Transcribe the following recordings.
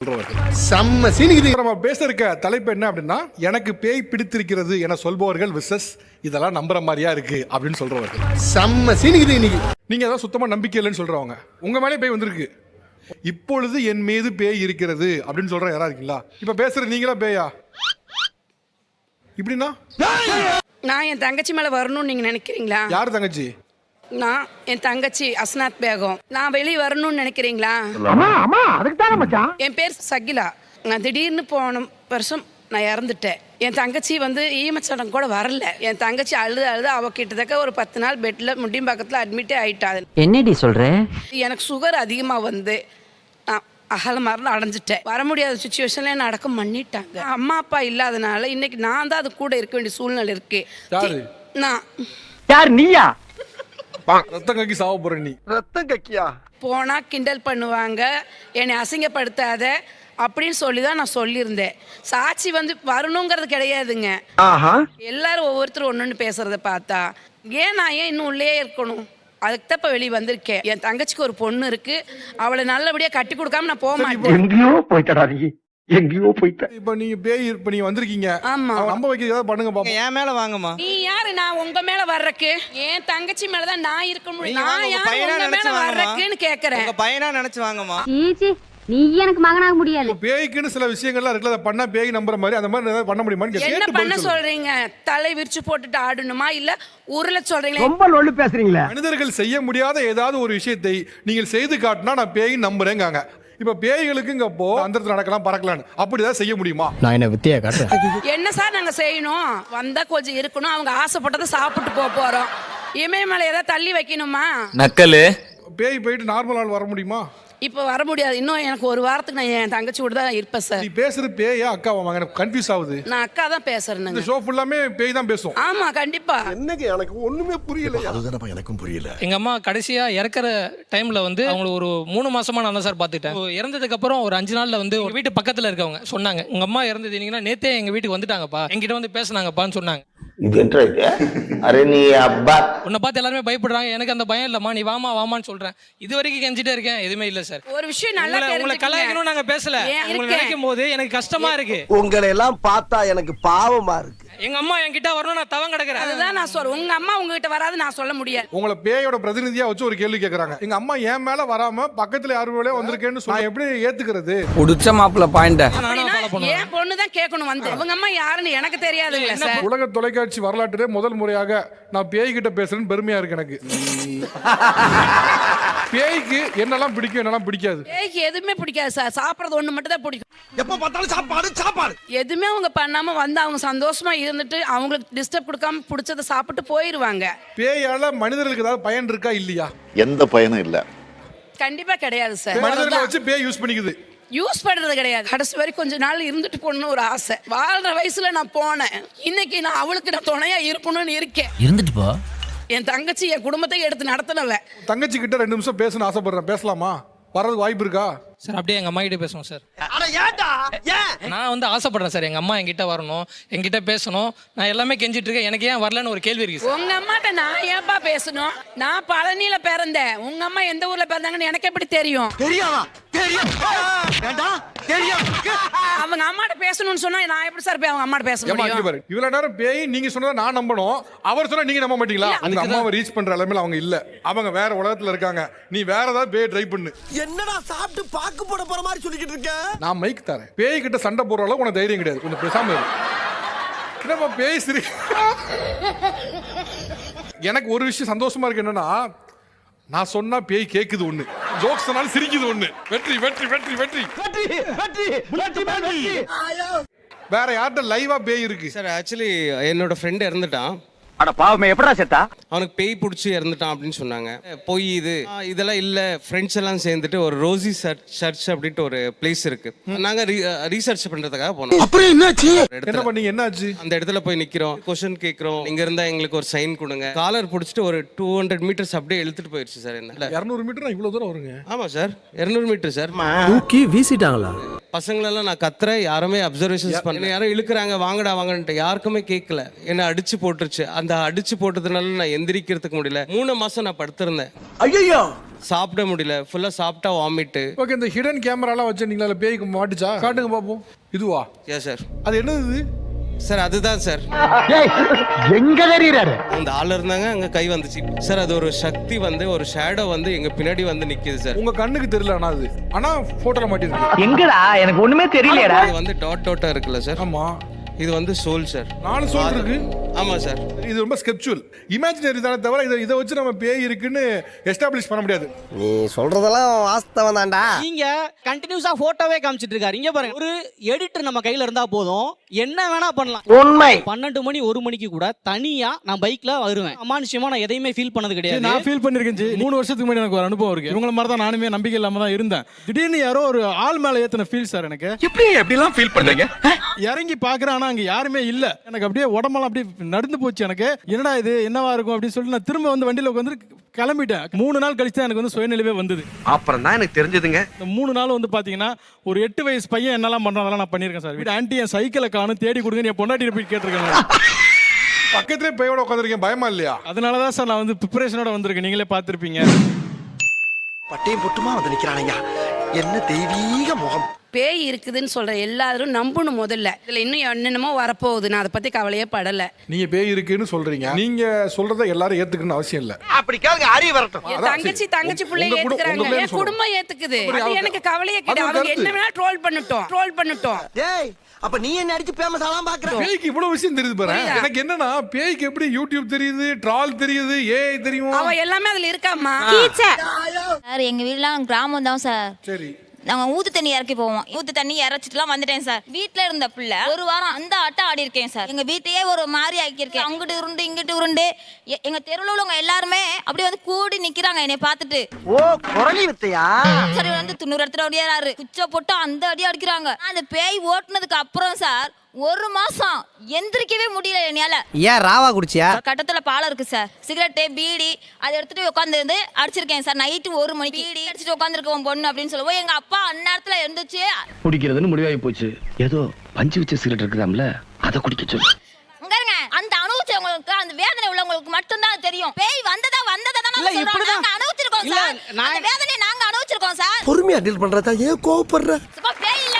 செம்ம சீனிக்குது. நம்ம பேச இருக்க தலைப்பு என்ன அப்படின்னா, எனக்கு பேய் பிடித்திருக்கிறது என சொல்பவர்கள் விசஸ் இதெல்லாம் நம்புற மாதிரியா இருக்கு அப்படின்னு சொல்றவர்கள். செம்ம சீனிக்குது இன்னைக்கு. நீங்க ஏதாவது சுத்தமா நம்பிக்கை இல்லைன்னு சொல்றவங்க, உங்க மேலே பேய் வந்திருக்கு, இப்பொழுது என் மீது பேய் இருக்கிறது அப்படின்னு சொல்ற யாரா இருக்கீங்களா? இப்ப பேசுற நீங்களா பேயா? இப்படின்னா நான் என் தங்கச்சி மேல வரணும்னு நீங்க நினைக்கிறீங்களா? யார் தங்கச்சி? நான் என் தங்கச்சி அஸ்னாத் பேகம். நான் வெளியே வரணும்னு நினைக்கிறீங்களா? என் பேர் சகிலா. நான் திடீர்னு போன வருஷம் நான் இறந்துட்டேன். என் தங்கச்சி ஈமச்சடம் கூட வரல. என் தங்கச்சி அழுது அவ கிட்டத்தட்ட ஒரு 10 நாள் பெட்ல முண்டியம்பாக்கத்தில் அட்மிட்டே ஆயிட்டா. என்னடி சொல்ற? எனக்கு சுகர் அதிகமாக நான் அகல மருந்து அடைஞ்சிட்டேன். வர முடியாத சுச்சுவேஷன்ல என்ன அடக்கம் பண்ணிட்டாங்க. அம்மா அப்பா இல்லாதனால இன்னைக்கு நான் தான் அது கூட இருக்க வேண்டிய சூழ்நிலை இருக்கு. நான் யார்? நீயா? ரத்தம் கக்கி சாவ போற நீ. ரத்தம் கக்கியா? போனா கிண்டல் பண்ணுவாங்க, என்னை அசிங்கப்படுத்தாத அப்படின்னு சொல்லி தான் நான் சொல்லியிருந்தேன். சாட்சி வரணுங்கிறது கிடையாதுங்க. எல்லாரும் ஒவ்வொருத்தரும் ஒன்னொன்னு பேசுறத பார்த்தா நான் ஏன் இன்னும் உள்ளே இருக்கணும்? அதுக்கு தான் இப்ப வெளியே வந்திருக்கேன். என் தங்கச்சிக்கு ஒரு பொண்ணு இருக்கு, அவளை நல்லபடியா கட்டி கொடுக்காம நான் போக மாட்டேன். எங்கேயோ போயிட்டடா நீ, எங்கேயோ போயிட்ட. இப்ப நீங்க பேய் இப்ப நீங்க வந்திருக்கீங்க. ஆமா, நம்ப வைக்க ஏதாவது பண்ணுங்க பாப்போம். என் மேல வாங்கம்மா. நீ யாரு நான் உங்க மேல வர்றக்கு? என் தங்கச்சி மேலதான் நான் இருக்க முடியும். நான் யாரு உங்க மேல வர்றக்குன்னு கேக்குறேன். உங்க பையனா நினைச்சு வாங்கம்மா. நீ எனக்கு மகனாக முடியாது. பேய்க்குன்னு சில விஷயங்கள்லாம் இருக்குல்ல, அதை பண்ணா பேய் நம்புற மாதிரி, அந்த மாதிரி ஏதாவது பண்ண முடியுமான்னு என்ன பண்ண சொல்றீங்க? தலை விரிச்சு போட்டுட்டு ஆடணுமா இல்ல உருள சொல்றீங்களா? ரொம்ப லொள்ளு பேசுறீங்களே. மனிதர்கள் செய்ய முடியாத ஏதாவது ஒரு விஷயத்தை நீங்கள் செய்து காட்டினா நான் பேய் நம்புறேங்காங்க. இப்ப பேய்களுக்கு இங்க போ அந்தரத்துல நடக்கலாம் பறக்கலான்னு அப்படிதான் செய்ய முடியுமா? நான் என்ன வித்தியா காட்டுறேன். என்ன சார் நாங்க செய்யணும்? வந்தா கொஞ்சம் இருக்கணும், அவங்க ஆசைப்பட்டதை சாப்பிட்டு போறோம். இமயமலை ஏதாவது தள்ளி வைக்கணுமா? நக்கலு. பேய் போயிட்டு நார்மல் ஆள் வர முடியுமா? இப்ப வர முடியாது. இன்னும் எனக்கு ஒரு வாரத்துக்கு நான் என் தங்கச்சி கூட தான் இருப்பேன் சார். நீ பேசுறது பேயா அக்காவா? எனக்கு கன்ஃபியூஸ் ஆகுது. நான் அக்கா தான் பேசுறேன். இந்த ஷோ ஃபுல்லாமே பேய் தான் பேசும். ஆமா கண்டிப்பா. என்னங்க எனக்கு ஒண்ணுமே புரியல. அதுதானப்பா எனக்கும் புரியல. எங்க அம்மா கடைசியா இறக்குற டைம்ல அவங்களை ஒரு 3 மாசமா நான் தான் சார் பாத்துட்டேன். இறந்ததுக்கு அப்புறம் ஒரு 5 நாள்ல உங்க வீட்டு பக்கத்துல இருக்கவங்க சொன்னாங்க, உங்க அம்மா இறந்தது நேத்தே எங்க வீட்டுக்கு வந்துட்டாங்கப்பா, என்கிட்ட பேசினாங்கப்பான்னு சொன்னாங்க. இது என்ன இது? அரே நீ அப்பா உன்னை பார்த்து எல்லாருமே பயப்படுறாங்க. எனக்கு அந்த பயம் இல்லம்மா, நீ வாமான்னு சொல்றேன். இது வரைக்கும் கெஞ்சிட்டே இருக்கேன், எதுவுமே இல்ல சார். ஒரு விஷயம் நல்லா உங்களை கலாய்க்கணும் நாங்க பேசல. உங்களை நினைக்கும் போது எனக்கு கஷ்டமா இருக்கு. உங்களை எல்லாம் பார்த்தா எனக்கு பாவமா இருக்கு. எங்க அம்மா என்கிட்ட வரணும், நான் தவம் கிடக்குறேன். அதுதான் நான் சொல்றேன். உங்க அம்மா உங்ககிட்ட வராது நான் சொல்ல முடியாது. உங்களை பேயோட பிரதிநிதியா வச்சு ஒரு கேள்வி கேக்குறாங்க. எங்க அம்மா என் மேல வராம பக்கத்துல யாரு மேலே வந்திருக்கேன்னு நான் எப்படி ஏத்துக்கிறது? புடிச்ச மாப்பிள்ள பாயிண்ட். என் பொண்ணு தான் கேட்கணும் அவங்க அம்மா யாருன்னு எனக்கு தெரியாதுங்க சார். உலக தொலைக்காட்சி வரலாற்றிலே முதல் முறையாக நான் பேய் கிட்ட பேசுறேன்னு பெருமையா இருக்கு எனக்கு. பேய்க்கு என்னெல்லாம் பிடிக்கும் என்னெல்லாம் பிடிக்காது? பேய்க்கு எதுவுமே பிடிக்காது சார். சாப்பிடுறது ஒண்ணு மட்டும் தான் பிடிக்கும். எப்ப பார்த்தாலும் சாப்பாடு. எதுவுமே அவங்க பண்ணாம அவங்க சந்தோஷமா இருந்துட்டு அவங்களுக்கு டிஸ்டர்ப் கொடுக்காம பிடிச்சதை சாப்பிட்டு போயிருவாங்க. பேயால மனிதர்களுக்கு ஏதாவது பயன் இருக்கா இல்லையா? எந்த பயனும் இல்ல. கண்டிப்பா கிடையாது சார். மனிதர்களை வச்சு பேய் யூஸ் பண்ணிக்குது. யூஸ் பண்றது கிடையாது. கடைசி வரைக்கும் கொஞ்ச நாள் இருந்துட்டு போகணும்னு ஒரு ஆசை. வாழ்ற வயசுல நான் போனேன். இன்னைக்கு நான் அவளுக்கு நான் துணையா இருக்கணும்னு இருக்கேன். இருந்துட்டு போ. என் தங்கச்சி என் குடும்பத்தை எடுத்து நடத்தனவ. தங்கச்சி கிட்ட 2 நிமிஷம் பேசணும்னு ஆசைப்படுறேன், பேசலாமா? வர்றதுக்கு வாய்ப்பு இருக்கா சார்? அப்படியே எங்க அம்மா கிட்ட பேசுவோம் சார். நான் ஆசைப்படுறேன் சார், எங்க அம்மா என்கிட்ட வரணும், என்கிட்ட பேசணும். நான் எல்லாமே கெஞ்சிட்டு இருக்கேன், எனக்கு ஏன் வரலன்னு ஒரு கேள்வி இருக்கு. உங்க அம்மாட்ட நான் ஏன்பா பேசணும்? நான் பழனியில பிறந்தேன். உங்க அம்மா எந்த ஊர்ல பிறந்தாங்கன்னு எனக்கு எப்படி தெரியும்? அவங்க அம்மாட்ட பேசணும்னு சொன்னா நான் எப்படி சார் போய் அவங்க அம்மாட்ட பேச முடியும்? இவ்வளவு நேரம் பேய் நீங்க சொன்னதை நான் நம்பணும், அவர் சொன்னா நீங்க நம்ப மாட்டீங்களா? அந்த அம்மாவை ரீச் பண்ற அளவுல அவங்க இல்ல, அவங்க வேற உலகத்துல இருக்காங்க. நீ வேற ஏதாவது பேய் ட்ரை பண்ணு. என்னடா சாப்பிட்டு பாக்கு போட போற மாதிரி சொல்லிக்கிட்டு இருக்க? நான் மைக் தரேன். பேய் கிட்ட சண்டை போடுற அளவுக்கு உனக்கு தைரியம் கிடையாது, கொஞ்சம் பேசாம இரு. என்னப்பா பேய் சிரி. எனக்கு ஒரு விஷயம் சந்தோஷமா இருக்கு, என்னன்னா நான் சொன்னா பேய் கேக்குது ஒண்ணு, ஜோக்ஸ் சொன்னாலும் சிரிக்குது ஒண்ணு. வெற்றி வெற்றி வெற்றி வெற்றி வெற்றி. வேற யார்கிட்ட லைவா பேய் இருக்கு சார்? ஆக்சுவலி என்னோட ஃப்ரெண்ட் இறந்துட்டான். அட பாவமே, எப்படா செத்தா? அவனுக்கு பேய் பிடிச்சி இறந்துட்டான் அப்படின்னு சொன்னாங்க. போய் இதெல்லாம் இல்ல, ஃப்ரெண்ட்ஸ் எல்லாம் சேர்ந்துட்டு ஒரு ரோசி சர்ச் அப்படின்ட்டு ஒரு பிளேஸ் இருக்கு, நாங்க ரீசர்ச் பண்றதுக்காக போனோம். அப்புறம் என்னாச்சு? என்ன பண்ணீங்க? என்னாச்சு? அந்த இடத்துல போய் நிக்கிறோம், क्वेश्चन கேக்குறோம், இங்க இருந்தா எங்களுக்கு ஒரு சைன் கொடுங்க. காலர் பிடிச்சிட்டு ஒரு 200 மீட்டர்ஸ் அப்படியே இழுத்துட்டு போயிருச்சு சார். என்ன 200 மீட்டர் இவ்வளவு தூரம் வருங்க? ஆமா சார், 200 மீட்டர் சார். தூக்கி வீசிட்டாங்களா? பசங்களெல்லாம் நான் கத்துறேன், யாருமே அப்சர்வேஷன்ஸ் பண்ணல. யாரும் இழுக்கிறாங்க வாங்கடா வாங்கன்ட்டு யாருக்குமே கேட்கல. என்ன அடிச்சு போட்டுருச்சு. அந்த அடிச்சு போட்டதுனால நான் எந்திரிக்கிறதுக்கு முடியல. 3 மாசம் நான் படுத்திருந்தேன். ஐயோ சாப்பிட முடியல. ஃபுல்லா சாப்பிட்டா வாமிட்டு. ஓகே, இந்த ஹிடன் கேமராலாம் வச்சிருந்தீங்களா? பேய்க்கு மாட்டுச்சா? காட்டுங்க பாப்போம். இதுவா? ஏன் சார்? அது என்னது இது? சார் அதுதான் சார். எங்க தெரியுறாரு? அந்த ஆள் இருந்தாங்க, அங்க கை வந்துச்சு சார். அது ஒரு சக்தி வந்து, ஒரு ஷேடோ வந்து எங்க பின்னாடி வந்து நிக்குது சார். உங்க கண்ணுக்கு தெரியல ஆனா அது. ஆனா போட்டோல மாட்டிருக்கு. எங்கடா எனக்கு ஒண்ணுமே தெரியலையேடா. இது வந்து டாட் டாட்டா இருக்குல்ல சார். ஆமா, இது வந்து சோல் சார். 4 சோல் இருக்கு. ஆமா சார். இது ரொம்ப ஸ்கெப்சுவல், இமேஜினரி தானே தவிர இதை வச்சு நம்ம பேய் இருக்குன்னு எஸ்டாப்ளிஷ் பண்ண முடியாது. நீ சொல்றதெல்லாம் வாஸ்தவம் தான்டா. நீங்க கண்டினியூஸா போட்டோவே காமிச்சிட்டு இருக்காரு. இங்க பாருங்க, ஒரு எடிட்டர் நம்ம கையில இருந்தா போதும், என்ன வேணா பண்ணலாம். உண்மை. 12 மணி 1 மணிக்கு கூட தனியா நான் பைக்ல வருவேன். அமானுஷ்யமா நான் எதையுமே ஃபீல் பண்ணது கிடையாது. நான் ஃபீல் பண்ணிருக்கேன். 3 வருஷத்துக்கு முன்னாடி எனக்கு ஒரு அனுபவம் இருக்கு. இவங்கள மாதிரி தான் நானுமே நம்பிக்கை இல்லாம தான் இருந்தேன். திடீர்னு யாரோ ஒரு ஆள் மேல ஏத்துன ஃபீல் சார் எனக்கு. எப்படிலாம் ஃபீல் பண்றீங்க? இறங்கி பாக்குறேன், ஆனா அங்க யாருமே இல்ல. எனக்கு அப்படியே உடம்பெல்லாம் அப்படியே நடந்து போச்சு. எனக்கு என்னடா இது என்னவா இருக்கும் அப்படின்னு சொல்லிட்டு நான் திரும்ப வந்து வண்டியில உட்காந்து கிளம்பிட்டேன். 3 நாள் கழிச்சு தான் எனக்கு வந்து சுயநிலைவே வந்தது. அப்புறம் தான் எனக்கு தெரிஞ்சதுங்க. இந்த 3 நாள் வந்து பாத்தீங்கன்னா ஒரு 8 வயசு பையன் என்னெல்லாம் பண்றான் அதெல்லாம் நான் பண்ணிருக்கேன் சார். வீட்டு ஆன்ட்டி என் சைக்கிளை காணும் தேடி கொடுங்க, என் பொண்டாட்டி போய் கேட்டிருக்கேன். பக்கத்திலே பேயோட உட்காந்துருக்கேன், பயமா இல்லையா? அதனாலதான் சார் நான் வந்து ப்ரிப்பரேஷனோட வந்திருக்கேன். நீங்களே பாத்திருப்பீங்க. பட்டையும் பொட்டுமா வந்து நிக்கிறானையா, என்ன தெய்வீக முகம். பேய் இருக்குதுன்னு சொல்ற எல்லாரும் நம்பணும் முதல்ல. இதுல இன்னும் என்னென்னமோ வரப்போகுது, நான் அதை பத்தி கவலையே படல. நீங்க பேய் இருக்குன்னு சொல்றீங்க, நீங்க சொல்றத எல்லாரும் ஏத்துக்கணும்னு அவசியம் இல்ல. அப்படி கேளுங்க, அறிவு வரட்டும். என் தங்கச்சி பிள்ளைங்க ஏத்துக்கிறாங்க, என் குடும்பம் ஏத்துக்குது. அது எனக்கு கவலையே கிடையாது. அவங்க என்ன வேணா ட்ரோல் பண்ணட்டும். டேய், அப்ப நீ என்ன அடிச்சு ஃபேமஸ் ஆலாம் பாக்குற? பேய்க்கு இவ்வளவு விஷயம் தெரியுது பாரு. எனக்கு என்னன்னா, பேய்க்கு எப்படி யூடியூப் தெரியுது, ட்ரால் தெரியுது, ஏஐ தெரியும். அவ எல்லாமே அதுல இருக்காமா. சார் எங்க வீடுலாம் கிராமம் தான் சார். சரி, நாங்க ஊத்து தண்ணி இறக்கி போவோம். ஊத்து தண்ணி இறச்சிட்டுலாம் வந்துட்டேன் சார். வீட்டுல இருந்த பிள்ளை 1 வாரம் அந்த ஆட்டம் ஆடி இருக்கேன் சார். எங்க வீட்டையே ஒரு மாதிரி ஆக்கியிருக்கேன். அங்கிட்டு உருண்டு இங்கிட்டு உருண்டு. எங்க தெருவில் உள்ளவங்க எல்லாருமே அப்படியே வந்து கூடி நிக்கிறாங்க என்னை பார்த்துட்டு. ஓ, குரலி வித்தையா? சரி வந்து 90 இடத்துல ஓடியாரு, குச்ச போட்டு அந்த அடி அடிக்கிறாங்க. அந்த பேய் ஓட்டுனதுக்கு அப்புறம் சார் 1 மாசம் எந்திரிக்கவே முடியல என்னால. ஏன் ராவா குடிச்சியா? கட்டத்துல பாலம் இருக்கு சார், சிகரெட்டு பீடி அதை எடுத்துட்டு உட்காந்து அடிச்சிருக்கேன் சார். நைட்டு 1 மணிக்கு பீடி அடிச்சுட்டு உட்காந்துருக்கோம் பொண்ணு அப்படின்னு சொல்லுவோம். எங்க அப்பா அந்நேரத்துல இருந்துச்சு குடிக்கிறதுன்னு முடிவாகி போச்சு. ஏதோ பஞ்சு வச்ச சிகரெட் இருக்குதாம்ல, அதை குடிக்க சொல்லு. அந்த அனுபவிச்சவங்களுக்கு, அந்த வேதனை உள்ளவங்களுக்கு மட்டும்தான் தெரியும். பேய் வந்ததா இல்ல, இப்படிதான். நாங்க அனுபவிச்சிருக்கோம் சார். அந்த வேதனையை நாங்க அனுபவிச்சிருக்கோம் சார். பொறுமையா டீல் பண்றதா ஏன் கோவப்படுற? பேய் இல்ல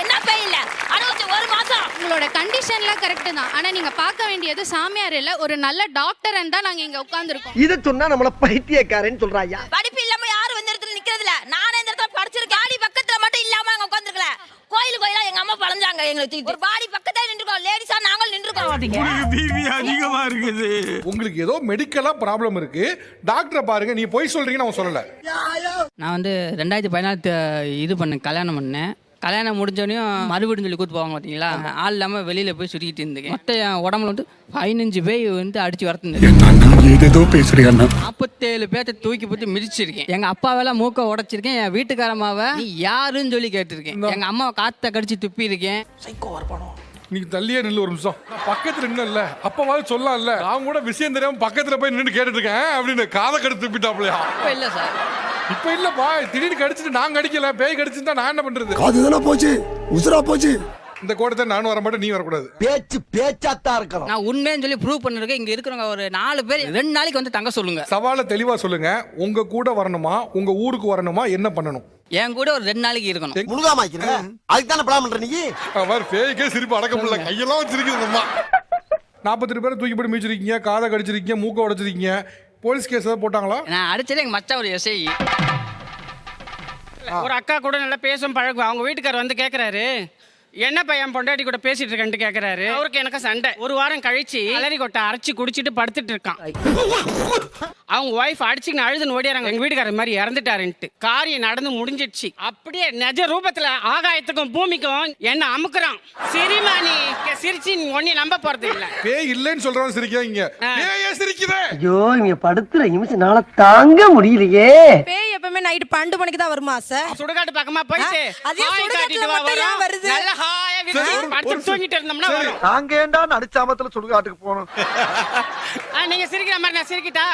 என்ன பேய் இல்ல அனுபவிச்சு 1 மாசம். உங்களோட கண்டிஷன்லாம் கரெக்ட் தான். ஆனா நீங்க பார்க்க வேண்டியது சாமியார் இல்ல, ஒரு நல்ல டாக்டர் தான் நாங்க இங்க உட்கார்ந்துருக்கோம். இத சொன்னா நம்மள பைத்தியக்காரன்னு சொல்றாயா? படிப்பு இல்லாம யாரும் இந்த இடத்துல நிக்கிறது இல்ல. நானே இந்த இடத்துல படிச்சிருக்கேன். பாடி பக்கத்துல மட்டும் இல்லாம அங்க உட்கார்ந்துருக்கல. கோயிலா எங்க அம்மா பழஞ்சாங்க எங்களை தூக்கி. ஒரு பாடி பக்கத்துல நின்றுக்கோம், லேடிஸா நாங்கள் நின்றுக்கோம். அதிகமா இருக்குது. உங்களுக்கு ஏதோ மெடிக்கலா ப்ராப்ளம் இருக்கு, டாக்டரை பாருங்க. நீ போய் சொல்றீங்கன்னு அவன் சொல்லல. நான் வந்து 2014 இது பண்ணேன், கல்யாணம் பண்ணேன். கல்யாணம் முடிஞ்சோடனையும் மறுபடியும் சொல்லி கூத்து போவாங்க பார்த்தீங்களா, ஆள் இல்லாமல் வெளியில் போய் சுற்றிக்கிட்டு இருந்தேன். மொத்தம் என் உடம்புல வந்து 15 பேய் வந்து அடிச்சு வரத்துருந்தேன். ஏதோ பேசுறியா? 47 பேர்த்த தூக்கி போட்டு மிதிச்சிருக்கேன். எங்க அப்பாவெல்லாம் மூக்க உடைச்சிருக்கேன். என் வீட்டுக்காரம்மாவை நீ யாருன்னு சொல்லி கேட்டிருக்கேன். எங்க அம்மாவை காத்த கடிச்சு துப்பி இருக்கேன். நீ தள்ளியே நில்லு ஒரு நிமிஷம். நான் பக்கத்துல நின்னல, அப்பவாது சொல்லலாம்ல. நான் கூட விஷயம் தெரியாம பக்கத்துல போய் நின்று கேட்டுட்டு இருக்கேன் அப்படின்னு காதை கடிச்சு துப்பிட்டாப்லையா? இப்போ இல்லை சார், இப்ப இல்லப்பா, திடீர்னு கடிச்சிட்டு நான் கடிக்கல, பேய் கடிச்சிருந்தா நான் என்ன பண்றது? அதுதானே போச்சு, உசுரா போச்சு. இந்த கோடத்தை நானும் வர மாட்டேன், நீ வரக்கூடாது. பேச்சாத்தான் இருக்கணும். நான் உண்மைன்னு சொல்லி ப்ரூவ் பண்ணிருக்கேன். இங்க இருக்கிறவங்க ஒரு 4 பேர் 2 நாளைக்கு வந்து தங்க சொல்லுங்க. சவாலை தெளிவா சொல்லுங்க. உங்க கூட வரணுமா, உங்க ஊருக்கு வரணுமா, என்ன பண்ணணும்? என் கூட ஒரு 2 நாளைக்கு இருக்கணும். முழுகாமாக்கிறேன். அதுக்கு தானே பிளான் பண்ற நீ? அவர் பேய்க்கே சிரிப்பு அடக்க முடியல, கையெல்லாம் வச்சிருக்கீங்க அம்மா. 42 பேரை தூக்கி போட்டு மீச்சிருக்கீங்க, காதை கடிச்சிருக்கீங்க, மூக்க உடைச்சிருக்கீங்க. போலீஸ் கேஸ் ஏதாவது போட்டாங்களா? நான் அடிச்சதே எங்க மச்சான் ஒரு எஸ்ஐ. ஒரு அக்கா கூட நல்லா பேசும் பழகுவோம். அவங்க வீட்டுக்காரர் வந்து கேட்குறாரு, என்ன பையன் பொண்டாட்டி கூட பேசிட்டு இருக்கேன்ட்டு கேட்குறாரு. அவருக்கு எனக்கு சண்டை. 1 வாரம் கழிச்சு அலரி கொட்டை அரைச்சி குடிச்சிட்டு படுத்துட்டு இருக்கான். அவங்க ஒய்ஃப் அடிச்சுன்னு அழுதுன்னு ஓடிறாங்க, எங்க வீட்டுக்காரர் மாதிரி இறந்துட்டாருன்ட்டு. காரியம் நடந்து முடிஞ்சிடுச்சு. அப்படியே நிஜ ரூபத்துல ஆகாயத்துக்கும் பூமிக்கும் என்ன அமுக்குறான். சிரிமா நீ சிரிச்சு நீ ஒன்னே நம்ப போறது இல்ல. பேய் இல்லைன்னு சொல்றவன் சிரிக்காங்க, பேயே சிரிக்குதே. ஐயோ, இங்க படுத்துற நிமிஷம்னால தாங்க முடியலையே. பேய் எப்பவுமே நைட் 12 மணிக்கு தான் வருமா சார்? சுடுகாட்டு பக்கமா போயிட்டு நல்ல ஹாயா படுத்து தூங்கிட்டு இருந்தோம்னா வரும். நாங்க ஏண்டா நடிச்சாமத்துல சுடுகாட்டுக்கு போனோம். நீங்க சிரிக்கிற மாதிரி நான் சிரிக்கிட்டா?